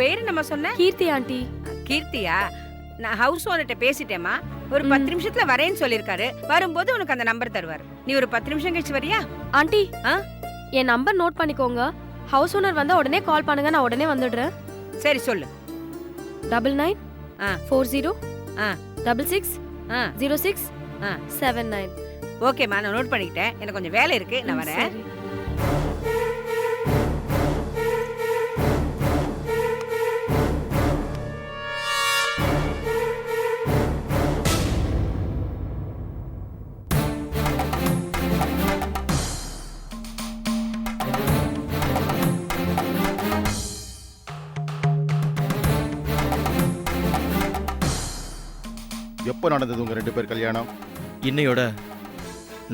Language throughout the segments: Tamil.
பேரு நம்ம சொன்ன கீர்த்தி ஆண்டி. கீர்த்தியா? நான் ஹவுஸ் ஓனர்கிட்ட பேசிட்டேமா. ஒரு 10 நிமிஷத்துல வரேன்னு சொல்லிருக்காரு. வரும்போது உனக்கு அந்த நம்பர் தருவார். நீ ஒரு 10 நிமிஷம் கழிச்சு வரியா? ஆண்டி என் நம்பர் நோட் பண்ணிக்கோங்க. ஹவுஸ் ஓனர் வந்தா உடனே கால் பண்ணுங்க, நான் உடனே வந்துடுறேன். சரி சொல்லு. 99 40 66 ஆ 06 79. ஓகேம்மா, நான் நோட் பண்ணிக்கிட்டேன். எனக்கு கொஞ்சம் வேலை இருக்கு, நான் வரேன். சரி. எப்போ நடந்தது உங்க 2 பேர் கல்யாணம்? இன்னையோட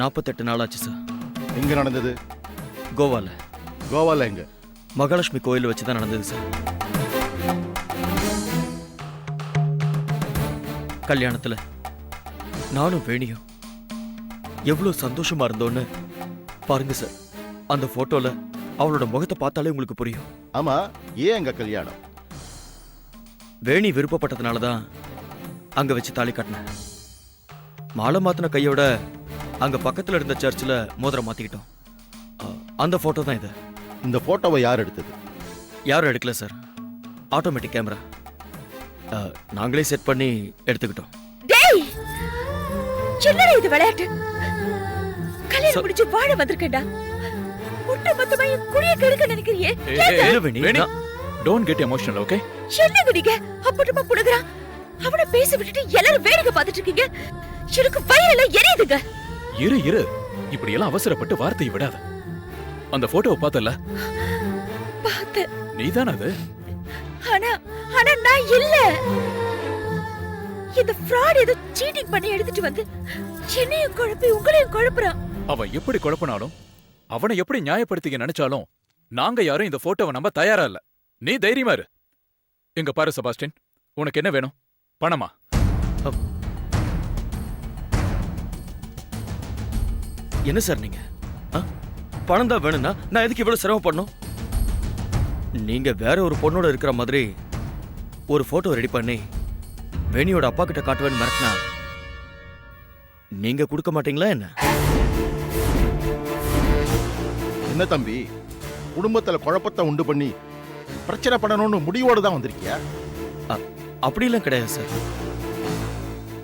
48 நாள் ஆச்சு சார். எங்க நடந்தது? கோவால. கோவால எங்க? மகாலட்சுமி கோயிலில் வச்சு தான் நடந்தது சார். கல்யாணத்துல நானும் வேணியும் எவ்வளவு சந்தோஷமா இருந்தோன்னு பாருங்க சார். அந்த போட்டோல அவளோட முகத்தை பார்த்தாலே உங்களுக்கு புரியும். ஆமா, ஏன் எங்க கல்யாணம்? வேணி விருப்பப்பட்டதுனால தான் அங்க வச்சு தாலி கட்டினேன். மாலை மாத்தின கையோட அங்க பக்கத்துல இருந்த சர்ச்சில் மோதிரம் மாத்திக்கிட்டோம். அந்த போட்டோ தான் இது. இந்த போட்டோவை யார் எடுத்தது? யாரும் எடுக்கல சார். Automatic camera. நாங்களே செட் பண்ணி எடுத்துக்கிட்டோம். டேய், என்னடா இது விளையாட்டு? கல்யாணம் முடிச்சு வாழ வந்திருக்கேன்டா. ஒட்டு மொத்தமா என் குடிய கெடுக்க நினைக்கிறியே? இல்ல வேணி, டோன்ட் கெட் எமோஷனல், ஓகே? என்னங்க நீங்க அப்பட்டமா புடுங்கறான்? அவனை பேச விட்டுட்டு எல்லாரும் வேடிக்கை பார்த்துட்டு இருக்கீங்க. எனக்கு வயிறெல்லாம் எரியுதுங்க. இரு, இப்படி எல்லாம் அவசரப்பட்டு வார்த்தையை விடாத. அந்த போட்டோவை பார்த்தல? பார்த்த. நீதானே அது? ஆனா நான் இல்ல. இந்த ஃப்ராட் ஏதோ சீட்டிங் பண்ணி எடுத்துட்டு வந்து என்னையும் குழப்பி உங்களையும் குழப்புறான். அவன் எப்படி குழப்பினாலும், அவனை எப்படி நியாயப்படுத்திக்க நினைச்சாலும், நாங்க யாரும் இந்த போட்டோவை நம்ப தயாரா இல்ல. நீ தைரியமா இரு. இங்க பாரு செபாஸ்டின், உனக்கு என்ன வேணும்? பணமா? என்ன சார் நீங்க? பணம் தான் வேணும்னா நான் எதுக்கு இவ்வளவு சிரமப்படணும்? நீங்க வேற ஒரு பொண்ணோட இருக்கிற மாதிரி ஒரு போட்டோ ரெடி பண்ணி வேணியோட அப்பா கிட்ட காட்டுவேன்னு மிரட்டினா நீங்க கொடுக்க மாட்டீங்களா என்ன? என்ன தம்பி, குடும்பத்துல குழப்பத்தை உண்டு பண்ணி பிரச்சனை பண்ணணும்னு முடிவோடு தான் வந்திருக்கியா? அப்படிலாம் கிடையாது சார்.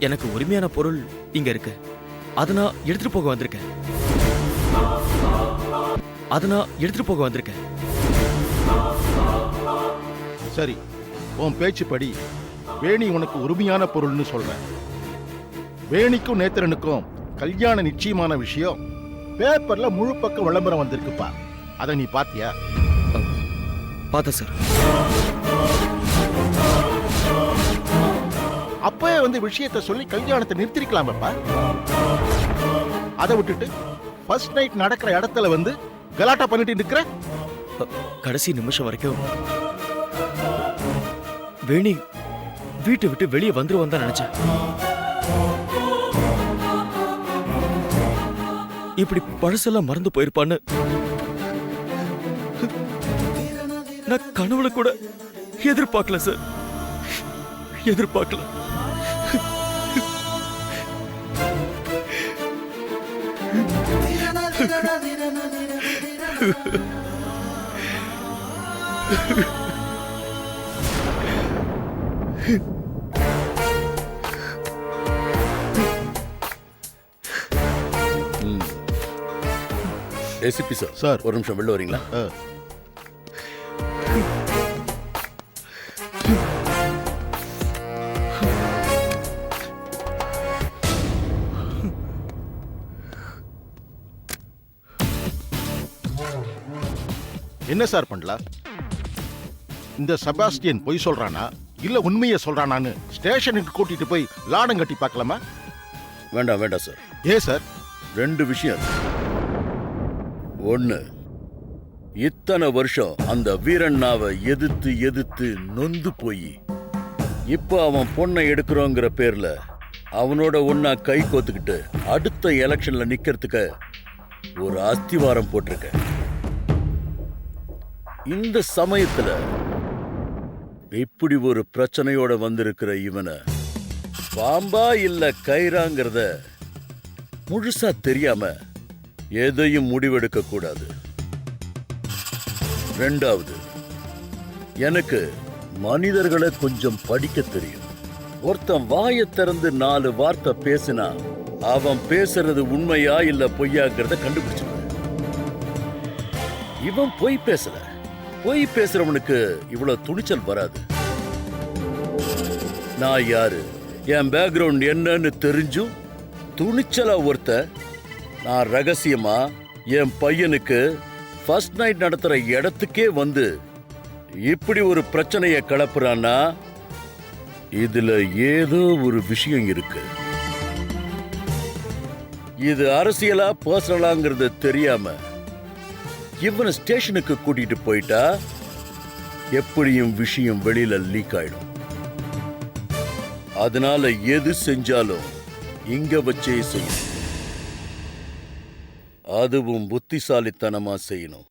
எனக்கு உரிமையான பொருள் இங்க இருக்கு. அதை நான் எடுத்துட்டு போக வந்திருக்கேன். சரி, உன் பேச்சுப்படி வேணி உனக்கு உரிமையான பொருள்னு சொல்றேன். வேணிக்கும் நேத்திரனுக்கும் கல்யாண நிச்சயமான விஷயம் பேப்பர்ல முழு பக்கம் விளம்பரம் வந்திருக்குப்பா. அதை நீ பாத்தியா? பார்த்த சார். அப்பவே வந்து விஷயத்தை சொல்லி கல்யாணத்தை நிறுத்திருக்கலாமப்பா. அதை விட்டுட்டு ஃபர்ஸ்ட் நைட் நடக்கிற இடத்துல வந்து கலாட்டா பண்ணிட்டு இருக்கிற. கடைசி நிமிஷம் வரைக்கும் வேணி வீட்டை விட்டு வெளியே வந்துருவான் தான் நினைச்சேன். இப்படி பழசெல்லாம் மறந்து போயிருப்பான்னு நான் கனவுல கூட எதிர்பார்க்கல சார். எதிர்பார்க்கல. ACP sir. சார், ஒரு நிமிஷம் வெளில வரீங்களா? என்ன சார் பண்ணலாம்? இந்த செபாஸ்டியன் பொய் சொல்றானா இல்ல உண்மையை சொல்றானான்னு ஸ்டேஷனுக்கு கூட்டிட்டு போய் லாடம் கட்டி பார்க்கலாமா? வேண்டாம் சார். ஏன் சார்? 2 விஷயம். ஒண்ணு, இத்தனை வருஷம் அந்த வீரண்ணாவை எதிர்த்து நொந்து போய் இப்போ அவன் பொண்ணை எடுக்கிறோங்கிற பேர்ல அவனோட ஒன்னா கை கோத்துக்கிட்டு அடுத்த எலெக்ஷன்ல நிக்கிறதுக்கு ஒரு அஸ்திவாரம் போட்டிருக்க. இந்த சமயத்துல இப்படி ஒரு பிரச்சனையோட வந்திருக்கிற இவனை பாம்பா இல்ல கயிறாங்கிறத முழுசா தெரியாம எதையும் முடிவெடுக்க கூடாது. ரெண்டாவது, எனக்கு மனிதர்களை கொஞ்சம் படிக்க தெரியும். ஒருத்தன் வாயை திறந்து 4 வார்த்தை பேசினா அவன் பேசுறது உண்மையா இல்ல பொய்யாங்கிறத கண்டுபிடிச்சிருவேன். இவன் பொய் பேசல. பொய் பேசுறவனுக்கு இவ்வளவு துணிச்சல் வராது. நான் யாரு, என் பேக்ரவுண்ட் என்னன்னு தெரிஞ்சும் துணிச்சலா ஒருத்த நான் ரகசியமா என் பையனுக்கு ஃபர்ஸ்ட் நைட் நடத்துற இடத்துக்கே வந்து இப்படி ஒரு பிரச்சனைய கிளப்புறான்னா இதுல ஏதோ ஒரு விஷயம் இருக்கு. இது அரசியலா பர்சனலாங்கிறது தெரியாம இவனை ஸ்டேஷனுக்கு கூட்டிட்டு போயிட்டா எப்படியும் விஷயம் வெளியில லீக் ஆயிடும். அதனால எது செஞ்சாலும் இங்க வச்சே செய்யணும். அதுவும் புத்திசாலித்தனமா செய்யணும்.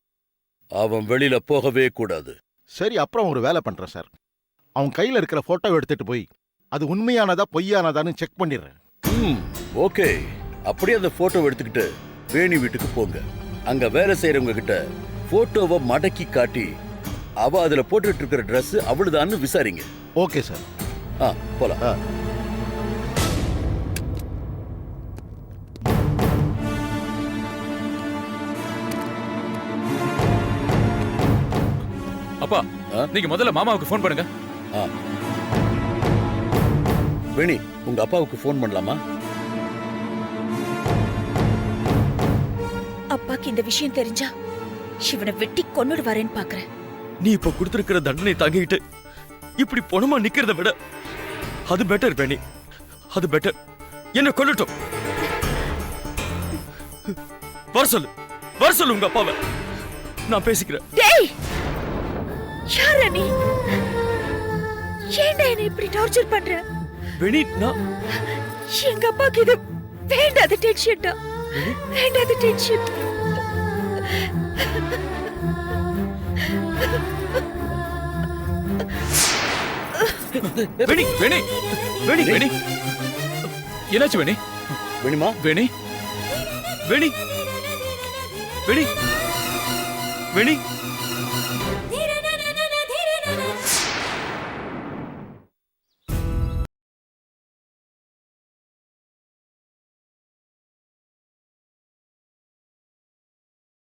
அவன் வெளியில போகவே கூடாது. சரி, அப்புறம் ஒரு வேலை பண்றேன் சார். அவன் கையில இருக்கிற போட்டோ எடுத்துட்டு போய் அது உண்மையானதா பொய்யானதான்னு செக் பண்ணிடுறேன். ஓகே. அப்படியே அந்த போட்டோ எடுத்துக்கிட்டு வேணி வீட்டுக்கு போங்க. அங்க வேலை செய்யறவங்க கிட்ட போட்டோவை மடக்கி காட்டி அவ அதுல போட்டுட்டு இருக்கிற Dress அவளுதான்னு விசாரிங்க. Okay sir. போலாம். அப்பா, நீங்க முதல்ல மாமாவுக்கு ஃபோன் பண்ணுங்க. வேணி, உங்க அப்பாவுக்கு ஃபோன் பண்ணலாமா? அப்பாக்கு இந்த விஷயம் தெரிஞ்சா இவனை வெட்டி கொன்னுடு வரேன்னு பாக்குறேன். நீ இப்ப கொடுத்திருக்கிற தண்டனை தாங்கிட்டு இப்படி பொணமா நிக்கிறத விட அது பெட்டர் வேணி. அது பெட்டர். என்ன கொல்லட்டும். வர சொல்லு உங்க அப்பாவை. நான் பேசிக்கிறேன். டேய், யாரா நீ? ஏன்டா என்ன இப்படி டார்ச்சர் பண்ற? வேணி, நான் எங்க அப்பாக்கு இது வேண்டாத டென்ஷன் தான். வேண்டாத டென்ஷன். வேணி, வேணி, வேணி, வேணி. என்னாச்சு வேணி? வேணிமா? வேணி, வேணி, வேணி, வேணி.